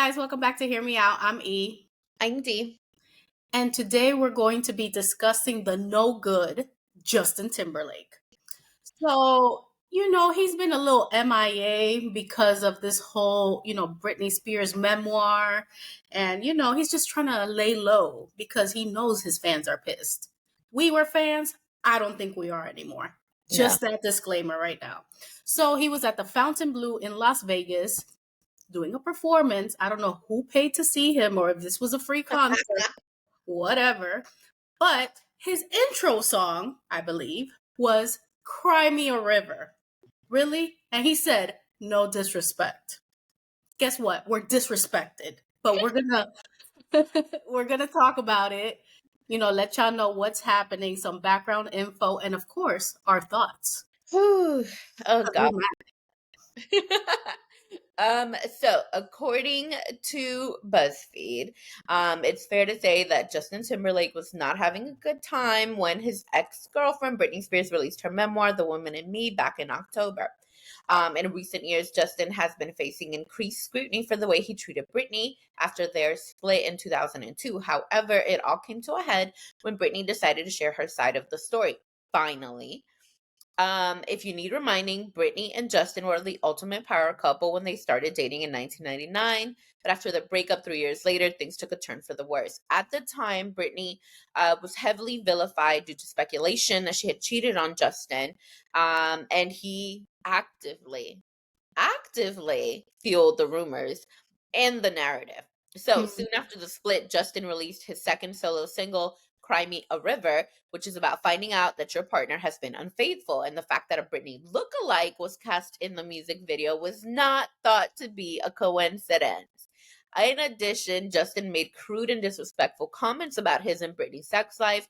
guys, welcome back to Hear Me Out. I'm E. I'm D. And today we're going to be discussing the no good Justin Timberlake. So, he's been a little MIA because of this whole, Britney Spears memoir. And, he's just trying to lay low because he knows his fans are pissed. We were fans. I don't think we are anymore. Yeah. Just that disclaimer right now. So he was at the Fontainebleau in Las Vegas doing a performance. I don't know who paid to see him or if this was a free concert, whatever. But his intro song, I believe, was Cry Me a River. Really? And he said, no disrespect. Guess what? We're disrespected. But we're gonna talk about it, let y'all know what's happening, some background info, and of course, our thoughts. Whew. Oh 'Cause God. we're So according to BuzzFeed, it's fair to say that Justin Timberlake was not having a good time when his ex-girlfriend Britney Spears released her memoir, The Woman in Me, back in October. In recent years, Justin has been facing increased scrutiny for the way he treated Britney after their split in 2002. However, it all came to a head when Britney decided to share her side of the story. Finally, if you need reminding, Britney and Justin were the ultimate power couple when they started dating in 1999. But after the breakup 3 years later, things took a turn for the worse. At the time, Britney was heavily vilified due to speculation that she had cheated on Justin. And he actively fueled the rumors and the narrative. So Mhm. soon after the split, Justin released his second solo single, Cry Me a River, which is about finding out that your partner has been unfaithful. And the fact that a Britney lookalike was cast in the music video was not thought to be a coincidence. In addition, Justin made crude and disrespectful comments about his and Britney's sex life.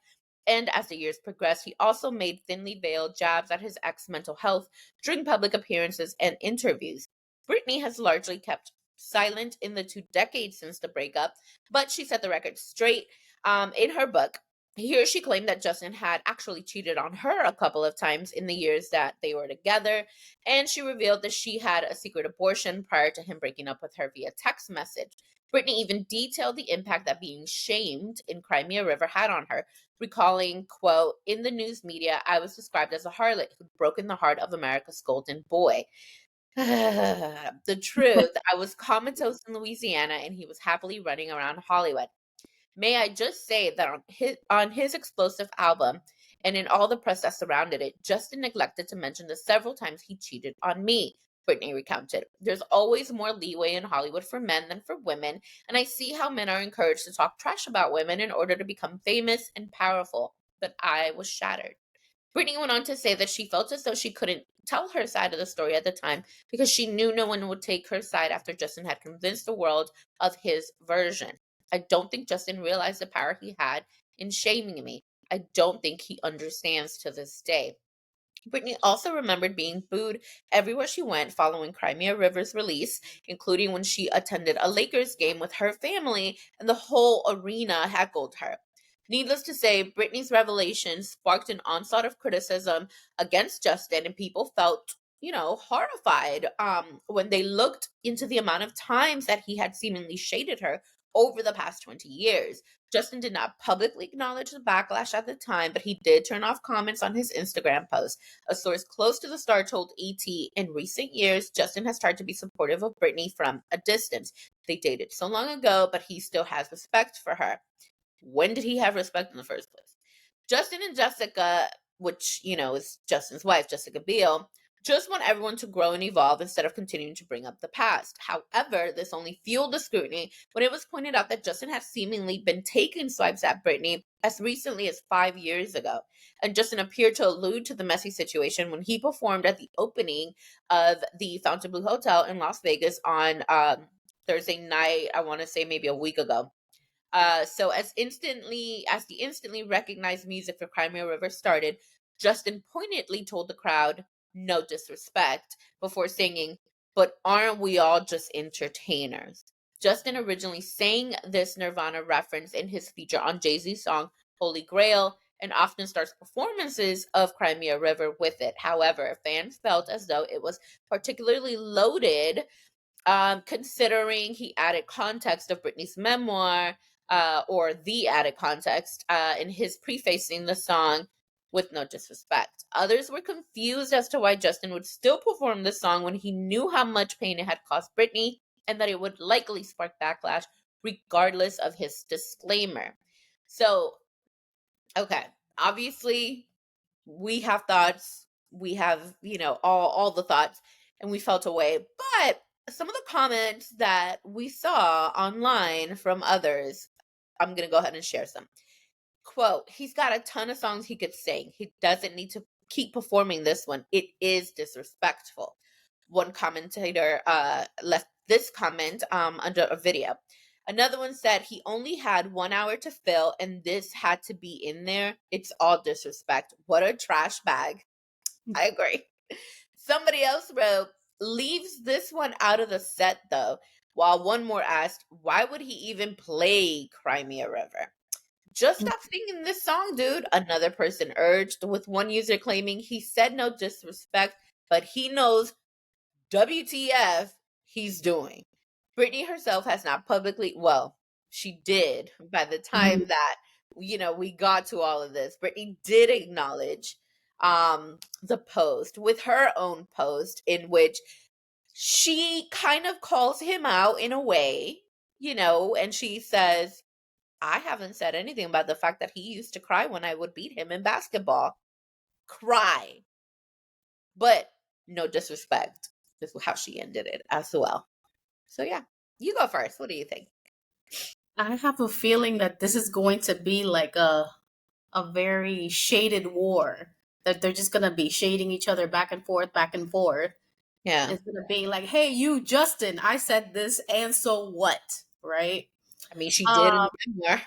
And as the years progressed, he also made thinly veiled jabs at his ex mental health during public appearances and interviews. Britney has largely kept silent in the 2 decades since the breakup, but she set the record straight in her book. Here, she claimed that Justin had actually cheated on her a couple of times in the years that they were together, and she revealed that she had a secret abortion prior to him breaking up with her via text message. Britney even detailed the impact that being shamed in Cry Me a River had on her, recalling, quote, "In the news media, I was described as a harlot who'd broken the heart of America's golden boy." The truth, I was comatose in Louisiana and he was happily running around Hollywood. May I just say that on his explosive album and in all the press that surrounded it, Justin neglected to mention the several times he cheated on me, Britney recounted. There's always more leeway in Hollywood for men than for women, and I see how men are encouraged to talk trash about women in order to become famous and powerful, but I was shattered. Britney went on to say that she felt as though she couldn't tell her side of the story at the time because she knew no one would take her side after Justin had convinced the world of his version. I don't think Justin realized the power he had in shaming me. I don't think he understands to this day. Britney also remembered being booed everywhere she went following Crimea River's release, including when she attended a Lakers game with her family and the whole arena heckled her. Needless to say, Britney's revelation sparked an onslaught of criticism against Justin, and people felt, horrified when they looked into the amount of times that he had seemingly shaded her over the past 20 years. Justin did not publicly acknowledge the backlash at the time, but he did turn off comments on his Instagram post. A source close to the star told ET, in recent years, Justin has tried to be supportive of Britney from a distance. They dated so long ago, but he still has respect for her. When did he have respect in the first place? Justin and Jessica, which, is Justin's wife, Jessica Biel, just want everyone to grow and evolve instead of continuing to bring up the past. However, this only fueled the scrutiny when it was pointed out that Justin has seemingly been taking swipes at Britney as recently as 5 years ago. And Justin appeared to allude to the messy situation when he performed at the opening of the Fontainebleau Hotel in Las Vegas on Thursday night, I want to say maybe a week ago. So as the instantly recognized music for Crimea River started, Justin poignantly told the crowd, "No disrespect," before singing, "But aren't we all just entertainers?" Justin originally sang this Nirvana reference in his feature on Jay-Z's song Holy Grail and often starts performances of Crimea River with it. However, fans felt as though it was particularly loaded considering he added context of Britney's memoir, or the added context in his prefacing the song with no disrespect. Others were confused as to why Justin would still perform the song when he knew how much pain it had caused Britney and that it would likely spark backlash regardless of his disclaimer. So, okay, obviously we have thoughts, we have, all the thoughts, and we felt away. But some of the comments that we saw online from others, I'm going to go ahead and share some. Quote, he's got a ton of songs he could sing. He doesn't need to keep performing this one. It is disrespectful. One commentator left this comment under a video. Another one said he only had 1 hour to fill and this had to be in there. It's all disrespect. What a trash bag. I agree. Somebody else wrote, leaves this one out of the set though. While one more asked, why would he even play Cry Me a River? Just stop singing this song, dude. Another person urged, with one user claiming he said no disrespect, but he knows WTF he's doing. Britney herself has not publicly, well, she did by the time that, we got to all of this. Britney did acknowledge the post with her own post in which she kind of calls him out in a way, and she says, I haven't said anything about the fact that he used to cry when I would beat him in basketball. Cry. But no disrespect. This is how she ended it as well. So yeah, you go first. What do you think? I have a feeling that this is going to be like a very shaded war. That they're just gonna be shading each other back and forth, back and forth. Yeah. Instead of being like, "Hey, you, Justin, I said this, and so what?" Right? I mean, she did in Um, the memoir.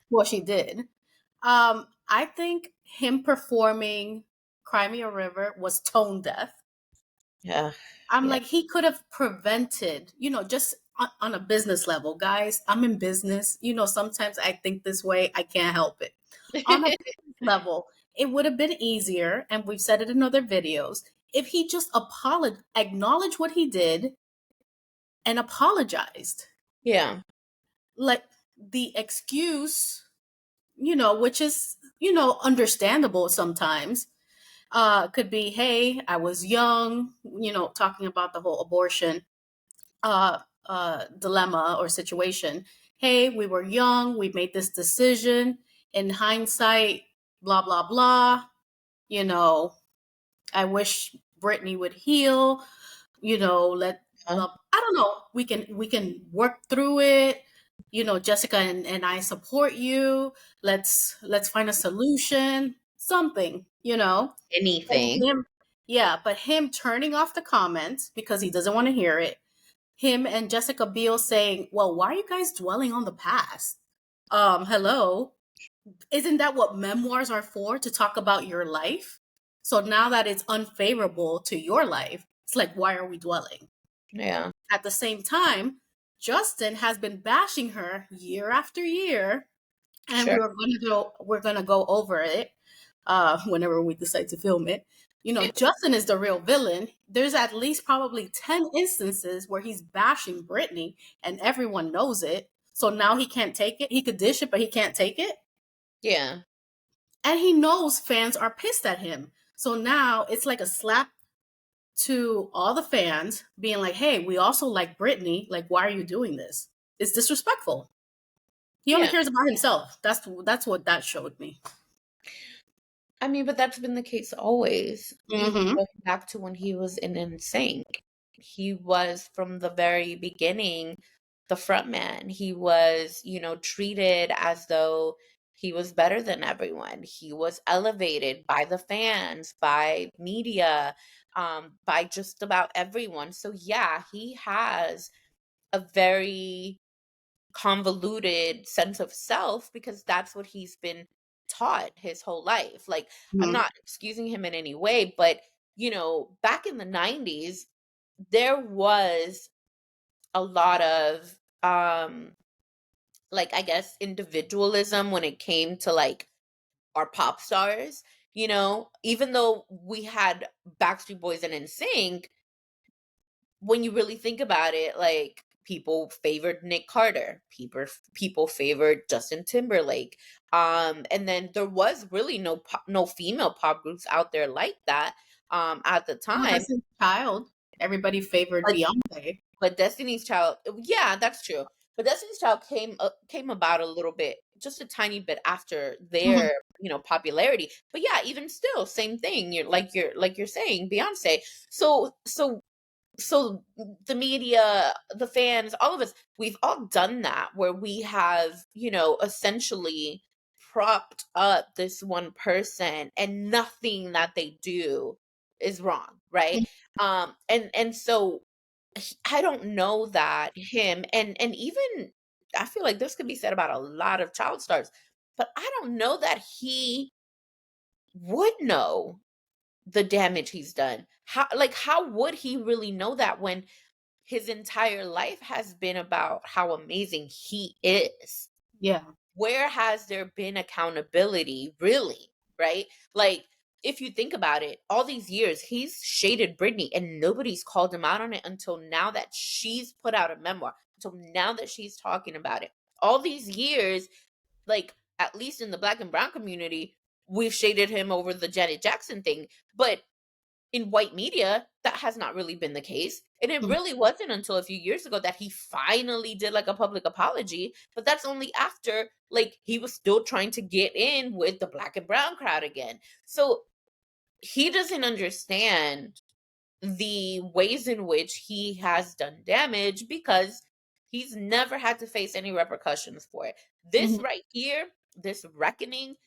well, she did. I think him performing "Cry Me a River" was tone deaf. Yeah. I'm Yeah. like, he could have prevented, just on a business level, guys. I'm in business. Sometimes I think this way. I can't help it. On a business level, it would have been easier, and we've said it in other videos, if he just acknowledged what he did and apologized. Yeah. Like the excuse, which is, understandable sometimes, could be, hey, I was young, talking about the whole abortion dilemma or situation. Hey, we were young, we made this decision. In hindsight, blah, blah, blah. You know, I wish Brittany would heal, let Uh, blah, I don't know. We can work through it. Jessica and I support you. Let's find a solution. Something, But anything. him, yeah, but him turning off the comments because he doesn't want to hear it. Him and Jessica Biel saying, "Well, why are you guys dwelling on the past? Hello, isn't that what memoirs are for? To talk about your life? So now that it's unfavorable to your life, it's like, why are we dwelling?" Yeah. At the same time, Justin has been bashing her year after year, and Sure. we're gonna go over it whenever we decide to film it. Justin is the real villain. There's at least probably 10 instances where he's bashing Britney, and everyone knows it. So now he can't take it. He could dish it, but he can't take it. Yeah. And he knows fans are pissed at him. So now it's like a slap to all the fans, being like, hey, we also like Britney. Like, why are you doing this? It's disrespectful. He only Yeah. cares about himself. That's what that showed me. I mean, but that's been the case always. Even Mm-hmm. going back to when he was in NSYNC. He was from the very beginning the front man. He was, treated as though he was better than everyone. He was elevated by the fans, by media, by just about everyone. So yeah, he has a very convoluted sense of self because that's what he's been taught his whole life. Like, I'm Mm-hmm. not excusing him in any way, but back in the 90s, there was a lot of like, I guess, individualism when it came to like our pop stars, even though we had Backstreet Boys and NSYNC, when you really think about it, like, people favored Nick Carter, people favored Justin Timberlake, and then there was really no female pop groups out there like that, at the Well, time. Destiny's Child, everybody favored But Beyonce. but Destiny's Child, yeah, that's true. But Destiny's Child came about a little bit, just a tiny bit after Mhm. their, popularity. But yeah, even still, same thing. You're saying Beyonce. So the media, the fans, all of us, we've all done that where we have, essentially propped up this one person, and nothing that they do is wrong, right? And so I don't know that him, and even I feel like this could be said about a lot of child stars, but I don't know that he would know the damage he's done. How would he really know that when his entire life has been about how amazing he is? Yeah. Where has there been accountability, really? Right? Like, if you think about it, all these years he's shaded Britney and nobody's called him out on it until now that she's put out a memoir, until now that she's talking about it. All these years, like, at least in the black and brown community, we've shaded him over the Janet Jackson thing. But in white media, that has not really been the case. And it Mhm. really wasn't until a few years ago that he finally did like a public apology. But that's only after, like, he was still trying to get in with the black and brown crowd again. So he doesn't understand the ways in which he has done damage because he's never had to face any repercussions for it. This Mhm. right here, this reckoning,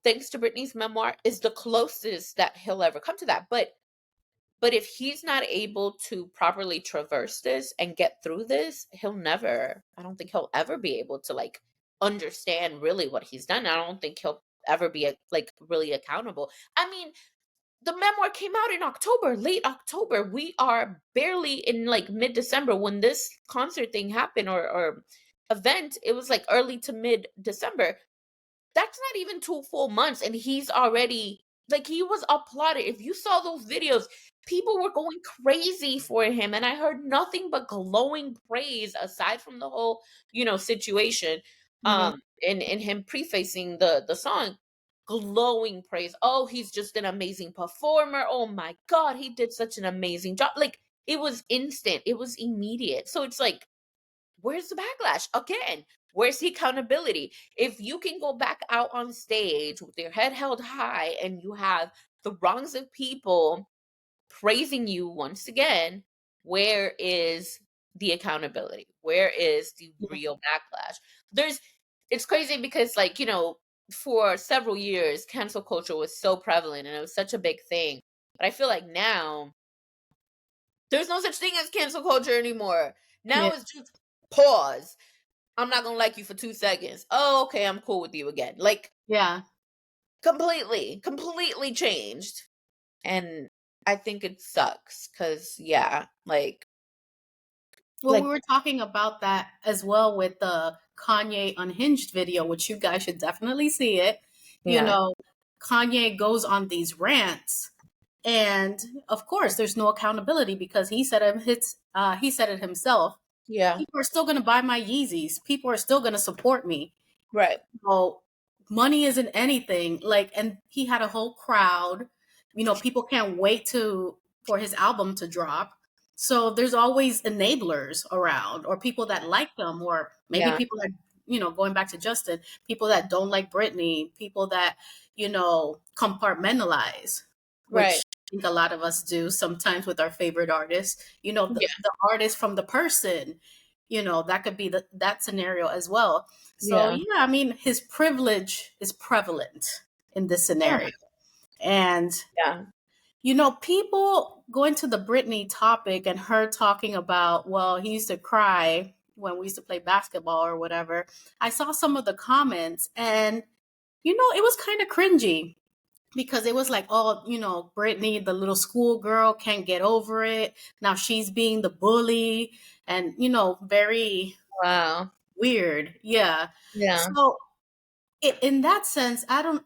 thanks to Britney's memoir, is the closest that he'll ever come to that. But if he's not able to properly traverse this and get through this, I don't think he'll ever be able to, like, understand really what he's done. I don't think he'll ever be like really accountable. I mean, the memoir came out in October, late October. We are barely in like mid-December when this concert thing happened, or event. It was like early to mid-December. That's not even 2 full months, and he's already, like, he was applauded. If you saw those videos, people were going crazy for him, and I heard nothing but glowing praise aside from the whole, situation, Mhm. and him prefacing the song, glowing praise. "Oh, he's just an amazing performer. Oh my god, he did such an amazing job." Like, it was instant, it was immediate. So it's like, where's the backlash? Again, where's the accountability? If you can go back out on stage with your head held high and you have the wrongs of people praising you once again, where is the accountability? Where is the Yeah. real backlash? There's It's crazy because, like, for several years cancel culture was so prevalent and it was such a big thing. But I feel like now there's no such thing as cancel culture anymore. Yeah. Now it's just pause. I'm not gonna like you for 2 seconds. Oh, okay, I'm cool with you again. Like, Yeah. completely changed. And I think it sucks because, yeah, Well, we like, were talking about that as well with the Kanye Unhinged video, which you guys should definitely see it. You yeah, know, Kanye goes on these rants, and of course, there's no accountability because he said it himself. yeah, People are still going to buy my Yeezys. People are still going to support me. right, Well, money isn't anything. Like, and he had a whole crowd. People can't wait for his album to drop. So there's always enablers around, or people that like them, or maybe yeah, people that, going back to Justin, people that don't like Britney, people that, compartmentalize, right, which I think a lot of us do sometimes with our favorite artists. The, yeah, the artist from the person, that could be that scenario as well. So yeah, yeah, I mean, his privilege is prevalent in this yeah, scenario. And yeah, people going to the Britney topic and her talking about, well, he used to cry when we used to play basketball or whatever. I saw some of the comments and it was kind of cringy because it was like, oh, Britney, the little schoolgirl, can't get over it. Now she's being the bully and, very wow, weird. Yeah. yeah, So in that sense, I don't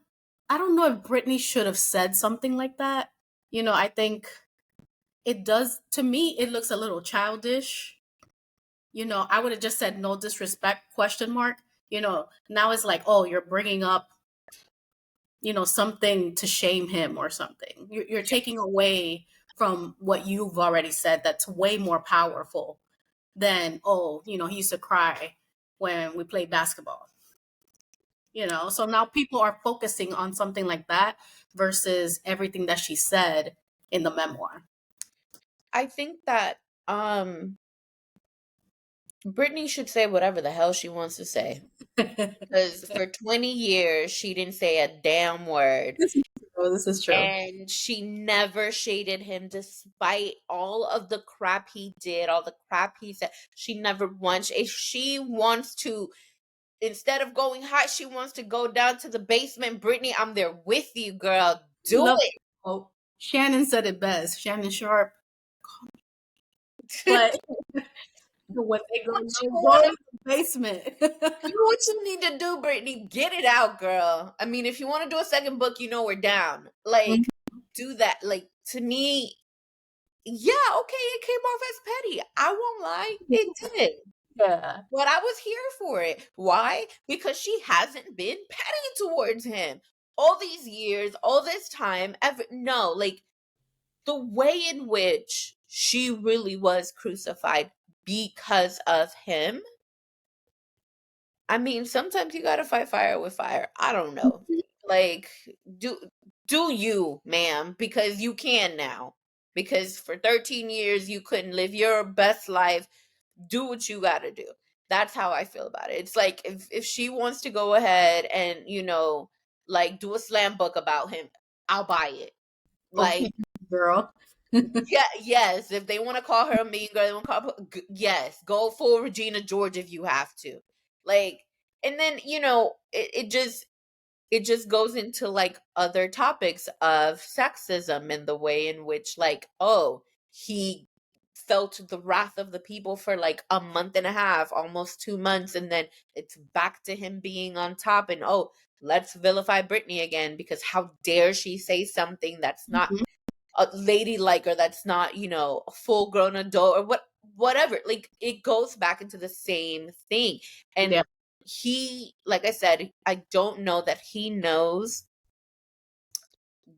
know if Britney should have said something like that. I think it does, to me, it looks a little childish. I would have just said no disrespect, question mark. Now it's like, oh, you're bringing up, something to shame him or something. You're taking away from what you've already said that's way more powerful than, oh, he used to cry when we played basketball. So now people are focusing on something like that versus everything that she said in the memoir. I think that Britney should say whatever the hell she wants to say. Because for 20 years, she didn't say a damn word. This is true. And she never shaded him despite all of the crap he did, all the crap he said. She never once, if she wants to, instead of going high, she wants to go down to the basement. Britney, I'm there with you, girl. Do Love. it. Oh, Shannon said it best. Shannon Sharp. But when they go, What you go want to the basement. do what you need to do, Brittany. Get it out, girl. I mean, if you want to do a second book, we're down. Like, do that. Like, to me, yeah, okay, it came off as petty. I won't lie, it did. Yeah. But I was here for it. Why? Because she hasn't been petty towards him all these years, all this time. No, like the way in which she really was crucified because of him. I mean, sometimes you gotta fight fire with fire. I don't know. Like, do you, ma'am? Because you can now. Because for 13 years you couldn't live your best life. Do what you gotta do. That's how I feel about it. It's like if she wants to go ahead and, like do a slam book about him, I'll buy it. Okay, Like, girl. yeah, yes. If they want to call her a mean girl, they want to call her, yes, go full Regina George if you have to. Like, and then it just goes into like other topics of sexism and the way in which, like, oh, he felt the wrath of the people for like a month and a half, almost 2 months, and then it's back to him being on top. And oh, let's vilify Britney again because how dare she say something that's not Mhm. a ladylike, or that's not, a full grown adult, or whatever. Like, it goes back into the same thing. And Yeah. he, like I said, I don't know that he knows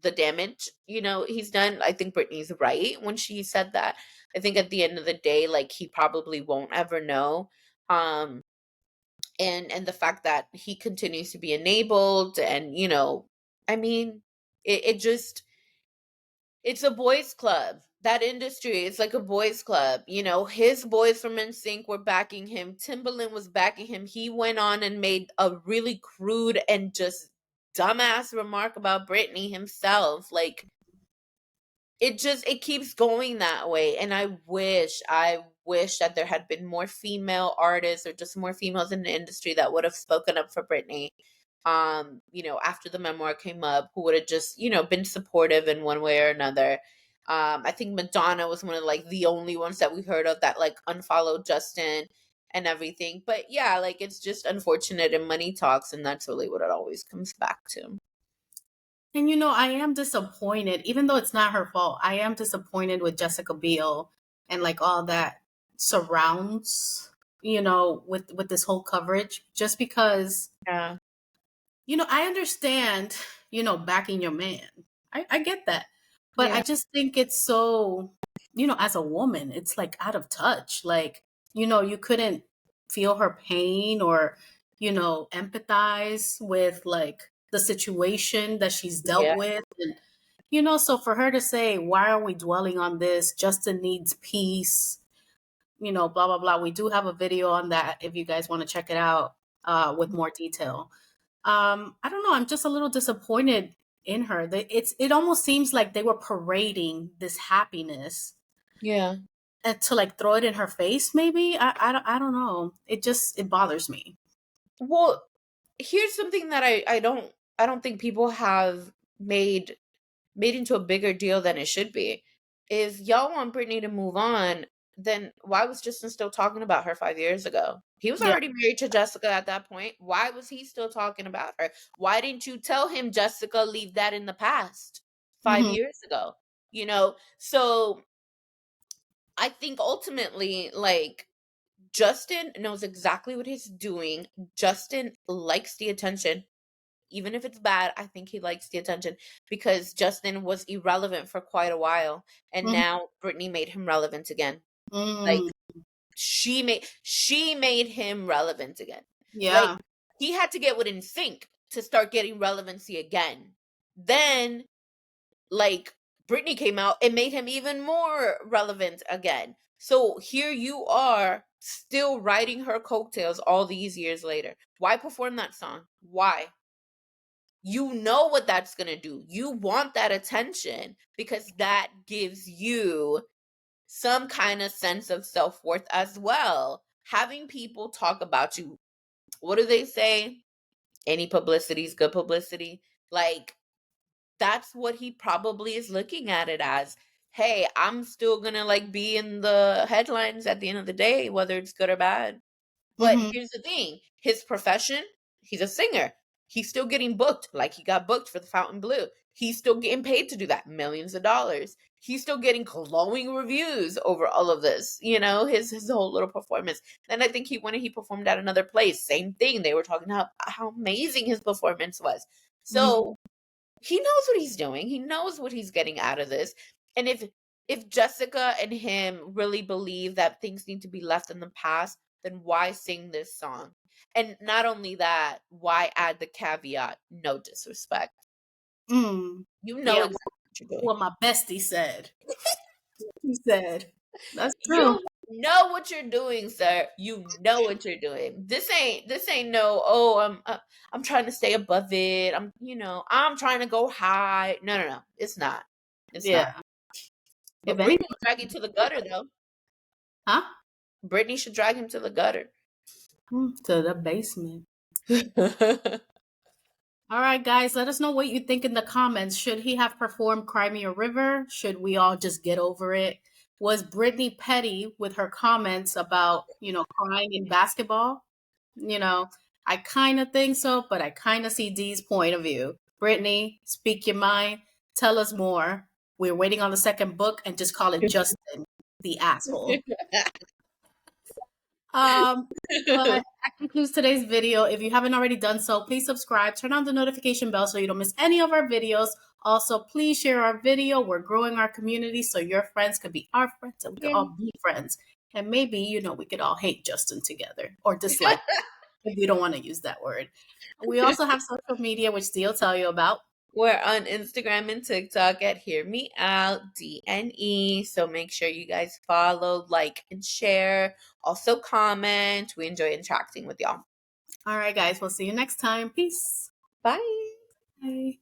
the damage, he's done. I think Brittany's right when she said that. I think at the end of the day, like, he probably won't ever know. And the fact that he continues to be enabled, and I mean, it just, it's a boys club. That industry, it's like a boys club. His boys from NSYNC were backing him. Timberland was backing him. He went on and made a really crude and just dumbass remark about Britney himself. Like, it keeps going that way. And I wish that there had been more female artists, or just more females in the industry that would have spoken up for Britney. After the memoir came up, who would have just, been supportive in one way or another. I think Madonna was one of like the only ones that we heard of that like unfollowed Justin and everything. But yeah, like, it's just unfortunate, and money talks, and that's really what it always comes back to. And I am disappointed, even though it's not her fault. I am disappointed with Jessica Biel and like all that surrounds, with this whole coverage, just because, Yeah. I understand, backing your man. I get that. But I Yeah. just think it's so, as a woman, it's like out of touch. Like, you couldn't feel her pain or, empathize with like the situation that she's dealt Yeah. with. And, so for her to say, why are we dwelling on this? Justin needs peace, blah, blah, blah. We do have a video on that if you guys want to check it out with more detail. I don't know. I'm just a little disappointed in her. It almost seems like they were parading this happiness Yeah. and to like throw it in her face. Maybe I don't know. It bothers me. Well, here's something that I don't think people have made into a bigger deal than it should be. If y'all want Britney to move on, then why was Justin still talking about her 5 years ago? He was Yeah. already married to Jessica at that point. Why was he still talking about her? Why didn't you tell him, Jessica, leave that in the past five Hmm. years ago? So I think ultimately, like, Justin knows exactly what he's doing. Justin likes the attention. Even if it's bad, I think he likes the attention because Justin was irrelevant for quite a while. And Mhm. now Britney made him relevant again. Like, Mm. she made him relevant again. Like, Yeah. he had to get with NSYNC to start getting relevancy again. Then, like, Britney came out and made him even more relevant again. So here you are still riding her coattails all these years later. Why perform that song? Why? You know what that's going to do. You want that attention because that gives you some kind of sense of self-worth as well. Having people talk about you. What do they say? Any publicity is good publicity. Like, that's what he probably is looking at it as. Hey, I'm still gonna like be in the headlines at the end of the day, whether it's good or bad. But Mhm. here's the thing, his profession, he's a singer. He's still getting booked, like he got booked for the Fountain Blue. He's still getting paid to do that, millions of dollars. He's still getting glowing reviews over all of this, his whole little performance. And I think when he performed at another place, same thing. They were talking about how amazing his performance was. Mhm. So he knows what he's doing. He knows what he's getting out of this. And if Jessica and him really believe that things need to be left in the past, then why sing this song? And not only that, why add the caveat, no disrespect? Mm. You know Yeah. exactly what you're doing. What my bestie said. He said. That's true. You know what you're doing, sir. You know what you're doing. This ain't no, oh, I'm trying to stay above it. I'm trying to go high. No, no, no. It's not. It's not. Yeah. If But Britney anything, should drag you to the gutter, though. huh? Britney should drag him to the gutter. To the basement. All right, guys, let us know what you think in the comments. Should he have performed Cry Me a River? Should we all just get over it? Was Brittany petty with her comments about, crying in basketball? You know, I kind of think so, but I kind of see Dee's point of view. Brittany, speak your mind. Tell us more. We're waiting on the second book and just call it Justin, the asshole. But that concludes today's video. If you haven't already done so, please subscribe, turn on the notification bell so you don't miss any of our videos. Also, please share our video. We're growing our community so your friends could be our friends and we could all be friends. And maybe, we could all hate Justin together or dislike if you don't want to use that word. We also have social media, which Dee will tell you about. We're on Instagram and TikTok at Hear Me Out DNE. So make sure you guys follow, like, and share. Also comment. We enjoy interacting with y'all. All right, guys. We'll see you next time. Peace. Bye. Bye.